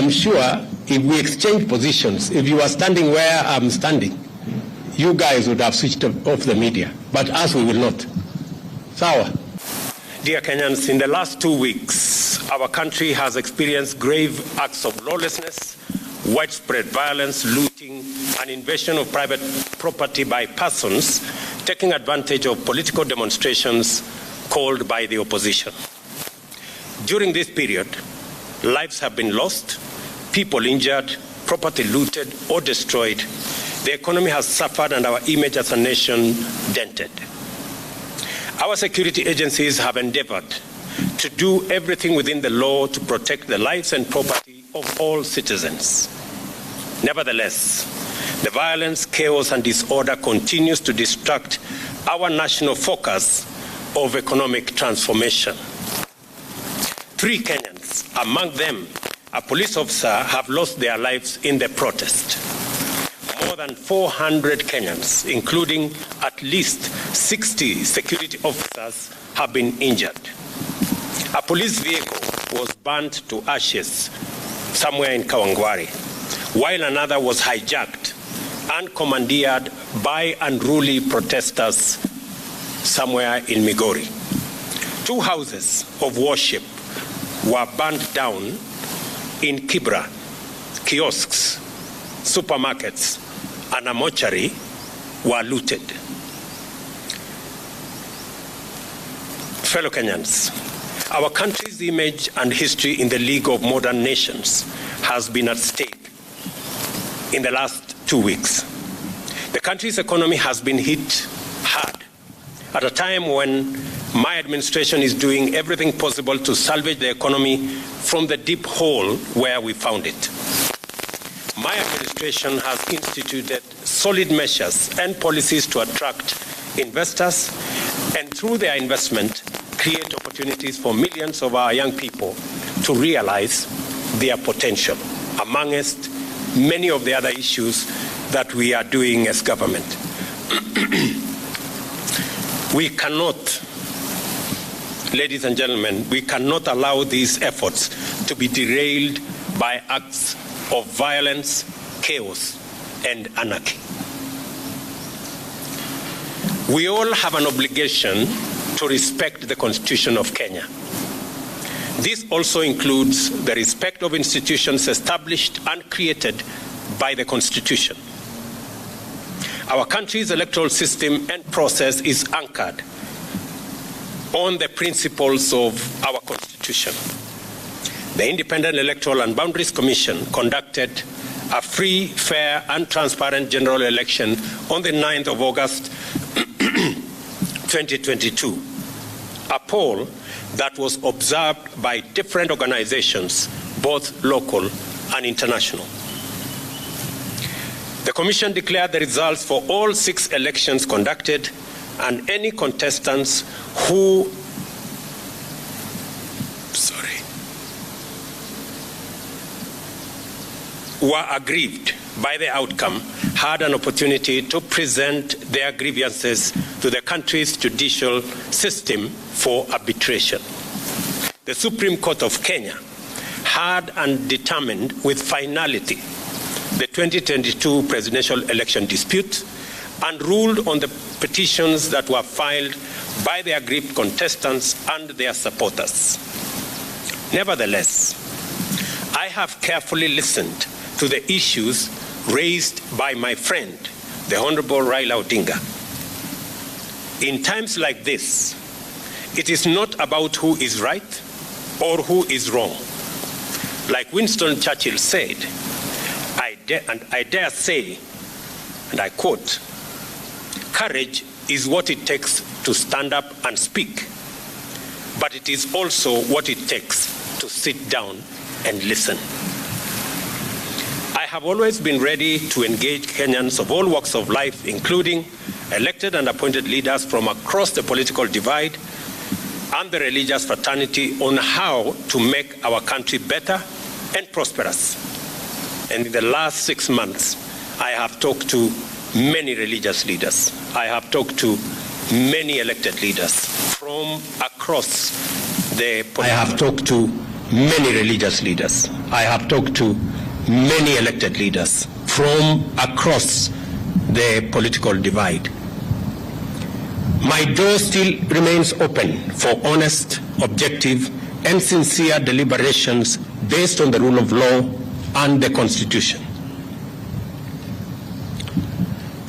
am sure if we exchange positions, if you are standing where I'm standing, you guys would have switched off the media. But us, we will not. Sawa. Dear Kenyans, in the last 2 weeks, our country has experienced grave acts of lawlessness, widespread violence, looting, and invasion of private property by persons taking advantage of political demonstrations called by the opposition. During this period, lives have been lost, people injured, property looted or destroyed. The economy has suffered and our image as a nation dented. Our security agencies have endeavored to do everything within the law to protect the lives and property of all citizens. Nevertheless, the violence, chaos, and disorder continues to distract our national focus of economic transformation. 3 Kenyans, among them a police officer, have lost their lives in the protest. More than 400 Kenyans, including at least 60 security officers, have been injured. A police vehicle was burnt to ashes somewhere in Kawangware, while another was hijacked and commandeered by unruly protesters somewhere in Migori. 2 houses of worship were burnt down in Kibra. Kiosks, supermarkets, and a mortuary were looted. Fellow Kenyans, our country's image and history in the League of Modern Nations has been at stake in the last 2 weeks. The country's economy has been hit hard at a time when my administration is doing everything possible to salvage the economy from the deep hole where we found it. My administration has instituted solid measures and policies to attract investors and through their investment create opportunities for millions of our young people to realize their potential, amongst many of the other issues that we are doing as government. We cannot, ladies and gentlemen, we cannot allow these efforts to be derailed by acts of violence, chaos, and anarchy. We all have an obligation to respect the Constitution of Kenya. This also includes the respect of institutions established and created by the Constitution. Our country's electoral system and process is anchored on the principles of our Constitution. The Independent Electoral and Boundaries Commission conducted a free, fair, and transparent general election on the 9th of August 2022, a poll that was observed by different organizations, both local and international. The Commission declared the results for all 6 elections conducted, and any contestants who were aggrieved by the outcome had an opportunity to present their grievances to the country's judicial system for arbitration. The Supreme Court of Kenya had and determined with finality the 2022 presidential election dispute and ruled on the petitions that were filed by the aggrieved contestants and their supporters. Nevertheless, I have carefully listened to the issues raised by my friend, the Honorable Raila Odinga. In times like this, it is not about who is right or who is wrong. Like Winston Churchill said, I dare say, and I quote, "Courage is what it takes to stand up and speak, but it is also what it takes to sit down and listen." I have always been ready to engage Kenyans of all walks of life, including elected and appointed leaders from across the political divide and the religious fraternity, on how to make our country better and prosperous. And in the last 6 months, I have talked to many religious leaders. I have talked to many elected leaders from across the political. I have talked to many religious leaders. I have talked to many elected leaders from across the political divide. My door still remains open for honest, objective, and sincere deliberations based on the rule of law and the Constitution.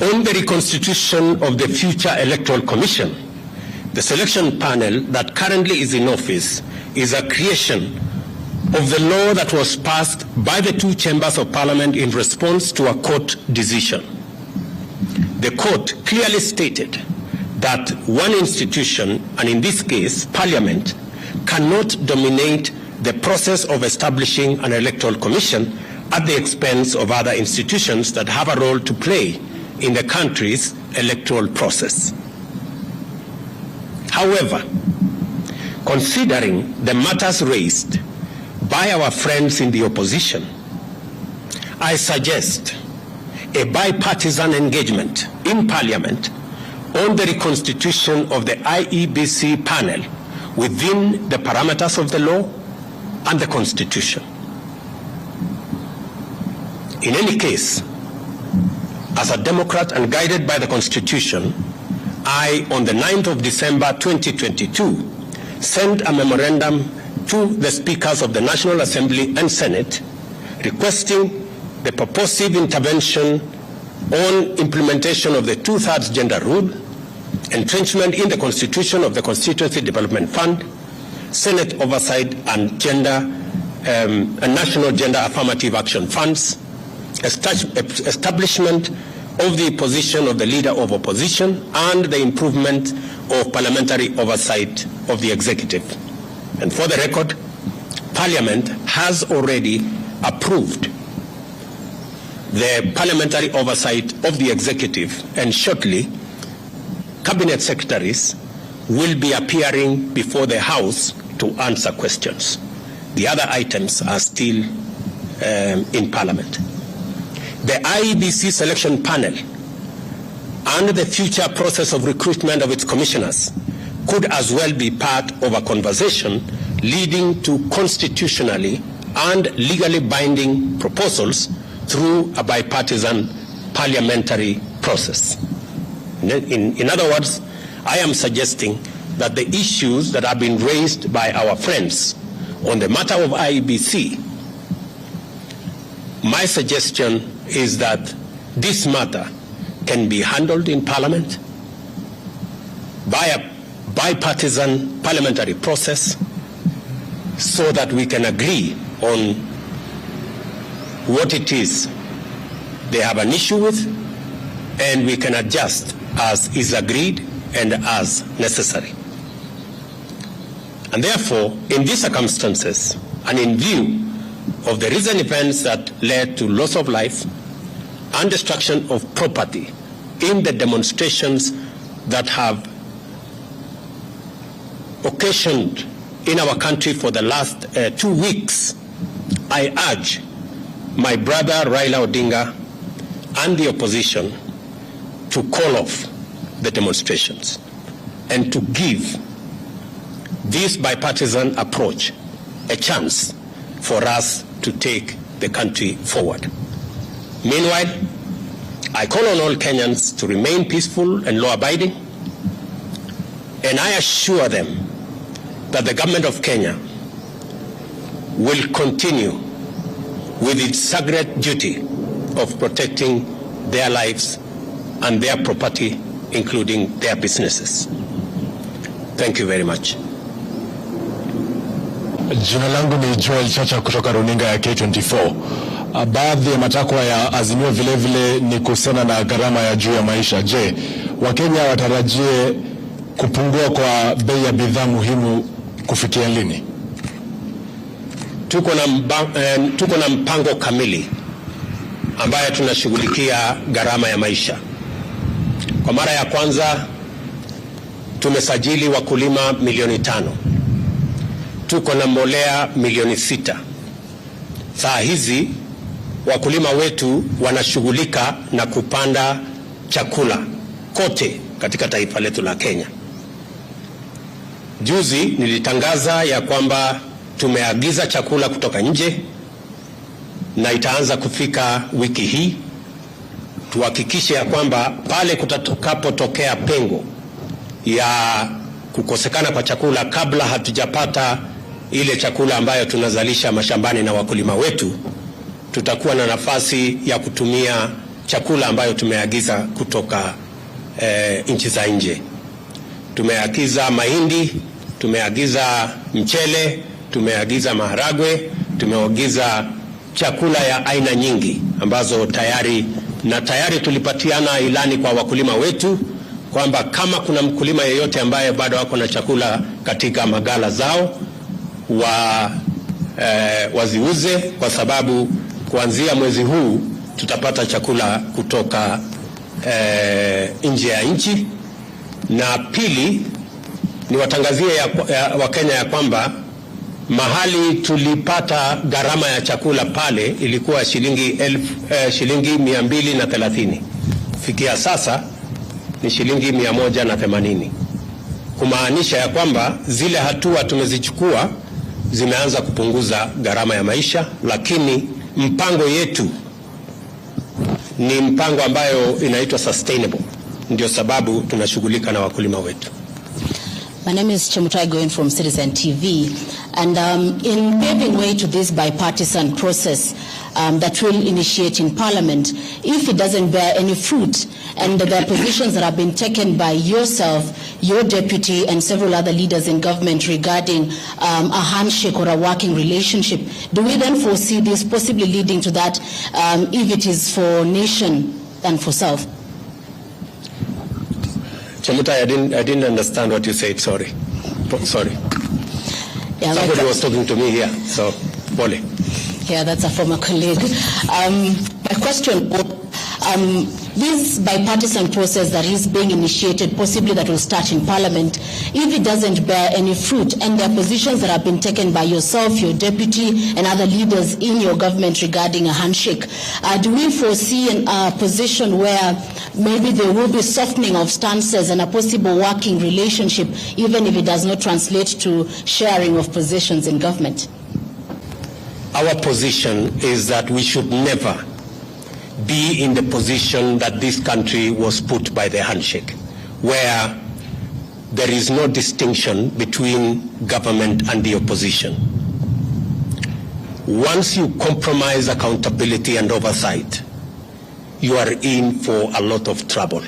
On the reconstitution of the future Electoral Commission, the selection panel that currently is in office is a creation of the law that was passed by the two chambers of Parliament in response to a court decision. The court clearly stated that one institution, and in this case, Parliament, cannot dominate the process of establishing an electoral commission at the expense of other institutions that have a role to play in the country's electoral process. However, considering the matters raised by our friends in the opposition, I suggest a bipartisan engagement in Parliament on the reconstitution of the IEBC panel within the parameters of the law and the Constitution. In any case, as a Democrat and guided by the Constitution, I, on the 9th of December 2022, sent a memorandum to the Speakers of the National Assembly and Senate requesting the purposive intervention on implementation of the 2/3 gender rule, entrenchment in the Constitution of the Constituency Development Fund, Senate oversight and national gender affirmative action funds, establishment of the position of the Leader of Opposition, and the improvement of parliamentary oversight of the executive. And for the record, Parliament has already approved the parliamentary oversight of the executive, and shortly, cabinet secretaries will be appearing before the House to answer questions. The other items are still in Parliament. The IEBC selection panel and the future process of recruitment of its commissioners could as well be part of a conversation leading to constitutionally and legally binding proposals through a bipartisan parliamentary process. In other words, I am suggesting that the issues that have been raised by our friends on the matter of IEBC, my suggestion is that this matter can be handled in Parliament by a bipartisan parliamentary process so that we can agree on what it is they have an issue with, and we can adjust as is agreed and as necessary. And therefore, in these circumstances, and in view of the recent events that led to loss of life and destruction of property in the demonstrations that have occasioned in our country for the last 2 weeks, I urge my brother Raila Odinga and the opposition to call off the demonstrations and to give this bipartisan approach a chance for us to take the country forward. Meanwhile, I call on all Kenyans to remain peaceful and law-abiding, and I assure them that the government of Kenya will continue with its sacred duty of protecting their lives and their property, including their businesses. Thank you very much. Jina langu ni Joel Chacha kutoka runinga ya K24. Baadhi ya matakwa ya Azimio vile vile ni kuhusiana na gharama ya juu ya maisha. Je, Wakenya watarajie kupungua kwa bei ya bidhaa muhimu kufikia lini? Tuko na mpango kamili ambayo tunashughulikia gharama ya maisha. Kwa mara ya kwanza tumesajili wakulima milioni 5. Tuko na mbolea milioni 6. Saa hizi wakulima wetu wanashughulika na kupanda chakula kote katika taifa letu la Kenya. Juzi nilitangaza ya kwamba Tumeagiza chakula kutoka nje na itaanza kufika wiki hii. Tuhakikishe ya kwamba pale kutakapotokea pengo ya kukosekana kwa chakula kabla hatujapata ile chakula ambayo tunazalisha mashambani na wakulima wetu, tutakuwa na nafasi ya kutumia chakula ambayo tumeagiza kutoka nchi za nje. Tumeagiza mahindi, tumeagiza mchele, tumeagiza maharagwe, tumeagiza chakula ya aina nyingi ambazo tayari tulipatiana ilani kwa wakulima wetu kwamba kama kuna mkulima yeyote ambaye bado wako na chakula katika magala zao waziuze, kwa sababu kuanzia mwezi huu tutapata chakula kutoka nje ya nchi. Na pili, ni watangazie Wakenya ya kwamba mahali tulipata gharama ya chakula pale ilikuwa shilingi 230. Fikia sasa ni shilingi 180. Kumaanisha ya kwamba zile hatua tumezichukua zimeanza kupunguza gharama ya maisha, lakini mpango yetu ni mpango ambayo inaitwa sustainable. Ndio sababu tunashughulika na wakulima wetu. My name is Chemutai Goin from Citizen TV, and in paving way to this bipartisan process that will initiate in Parliament, if it doesn't bear any fruit, and there are positions that have been taken by yourself, your deputy, and several other leaders in government regarding a handshake or a working relationship, do we then foresee this possibly leading to that if it is for nation and for self? Chemutai, I didn't understand what you said. Sorry. Yeah, somebody was talking to me here. So, Bole. Yeah, that's a former colleague. My question: this bipartisan process that is being initiated, possibly that will start in Parliament, if it doesn't bear any fruit, and there are positions that have been taken by yourself, your deputy, and other leaders in your government regarding a handshake, do we foresee a position where maybe there will be softening of stances and a possible working relationship, even if it does not translate to sharing of positions in government? Our position is that we should never be in the position that this country was put by the handshake, where there is no distinction between government and the opposition. Once you compromise accountability and oversight, you are in for a lot of trouble.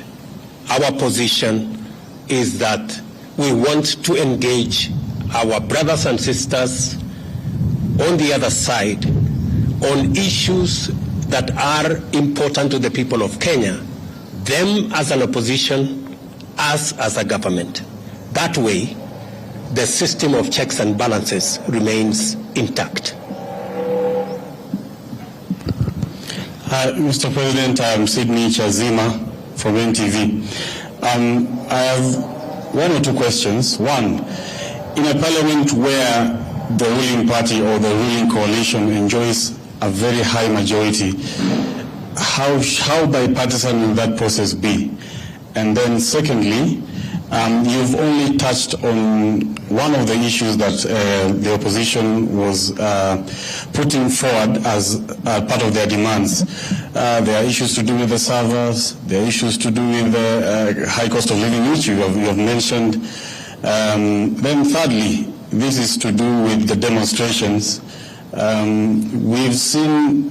Our position is that we want to engage our brothers and sisters on the other side on issues that are important to the people of Kenya, them as an opposition, us as a government. That way, the system of checks and balances remains intact. Mr. President, I'm Sydney Chazima from NTV. I have one or two questions. One, in a parliament where the ruling party or the ruling coalition enjoys a very high majority, how bipartisan will that process be? And then secondly, you've only touched on one of the issues that the opposition was putting forward as part of their demands. There are issues to do with the servers, there are issues to do with the high cost of living, which you have mentioned. Then thirdly, this is to do with the demonstrations. We've seen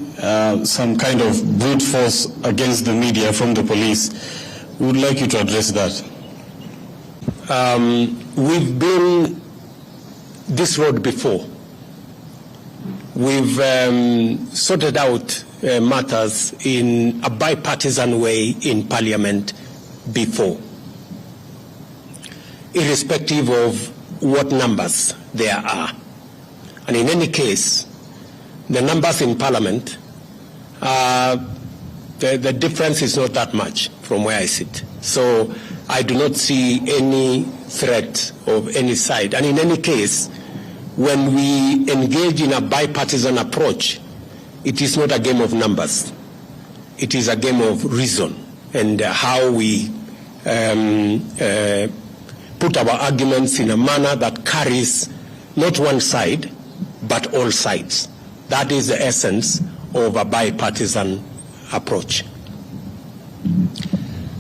some kind of brute force against the media from the police. We would like you to address that. We've been this road before. We've sorted out matters in a bipartisan way in Parliament before, irrespective of what numbers there are. And in any case, the numbers in Parliament, the difference is not that much from where I sit. So I do not see any threat of any side. And in any case, when we engage in a bipartisan approach, it is not a game of numbers. It is a game of reason and how we put our arguments in a manner that carries not one side, but all sides. That is the essence of a bipartisan approach.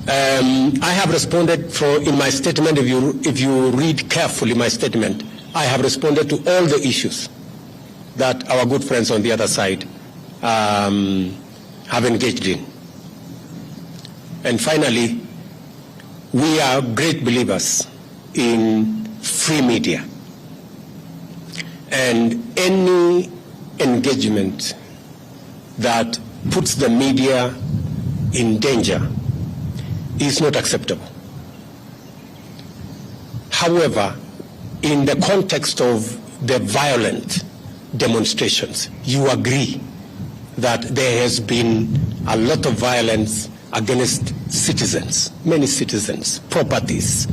I have responded in my statement, if you read carefully my statement, I have responded to all the issues that our good friends on the other side have engaged in. And finally, we are great believers in free media. And any engagement that puts the media in danger is not acceptable. However, in the context of the violent demonstrations, you agree that there has been a lot of violence against citizens, many citizens, properties,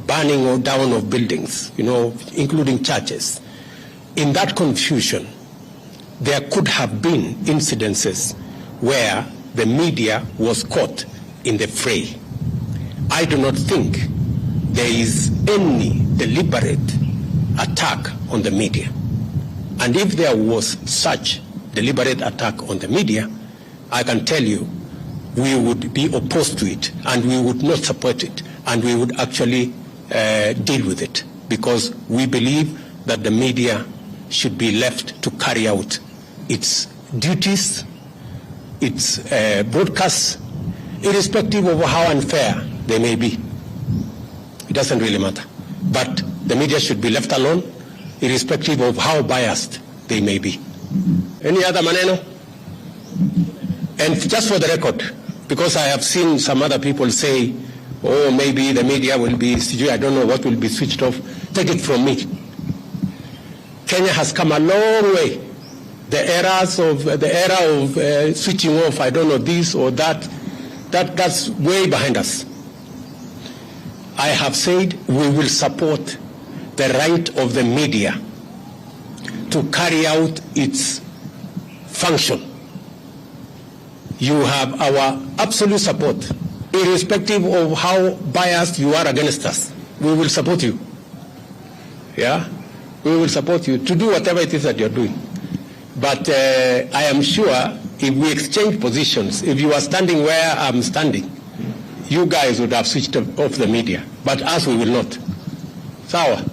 burning down of buildings, including churches. In that confusion, there could have been incidences where the media was caught in the fray. I do not think there is any deliberate attack on the media. And if there was such deliberate attack on the media, I can tell you we would be opposed to it and we would not support it and we would actually deal with it, because we believe that the media should be left to carry out its duties, its broadcasts, irrespective of how unfair they may be. It doesn't really matter. But the media should be left alone, irrespective of how biased they may be. Any other maneno? And just for the record, because I have seen some other people say, oh, maybe the media will be, I don't know what will be switched off. Take it from me. Kenya has come a long way. The era of switching off, I don't know, this or that's way behind us. I have said we will support the right of the media to carry out its function. You have our absolute support, irrespective of how biased you are against us. We will support you. Yeah? We will support you to do whatever it is that you're doing. But I am sure if we exchange positions, if you are standing where I'm standing, you guys would have switched off the media. But us, we will not. Sawa.